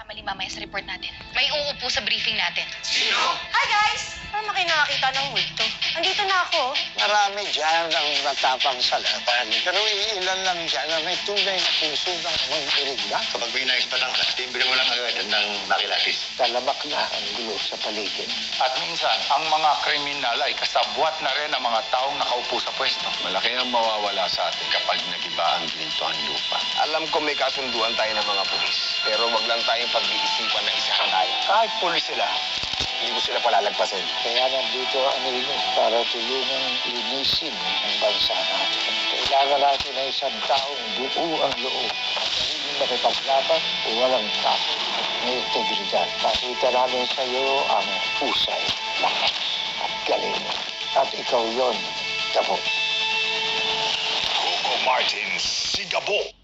magkakamali mamaya sa report natin. May uupo sa briefing natin. Sino? Hi guys! Paano kayo nakakita ng multo? Andito na ako. Marami dyan ang matapang sa laban. Pero ilan lang dyan na may tunay na puso ng mag-irigla. Kapag may naisipatan ka, timbre mo lang agad ng makilatis. Talabak na ang gulo sa paligid. At minsan, ang mga kriminal ay kasabwat na rin ang mga taong nakaupo sa pwesto. Malaki ang mawawala sa atin kapag nag-iba ang ginto ang lupa. Alam ko may kasunduan tayo ng mga pulis, pero wag lang tayong pag-iisipan na isahan tayo. Kahit pulis sila, Hindi ko sila palalagpasin. Kaya nandito ang inis para tulungan linisin ang bansa natin. Kailangan natin ng isang taong buo ang loob. Magaling makipaglaban o walang takot at may integridad. Pakita namin sa iyo ang pusay, lakas at galing. At ikaw yon, Gabo. Coco Martin, si Gabo.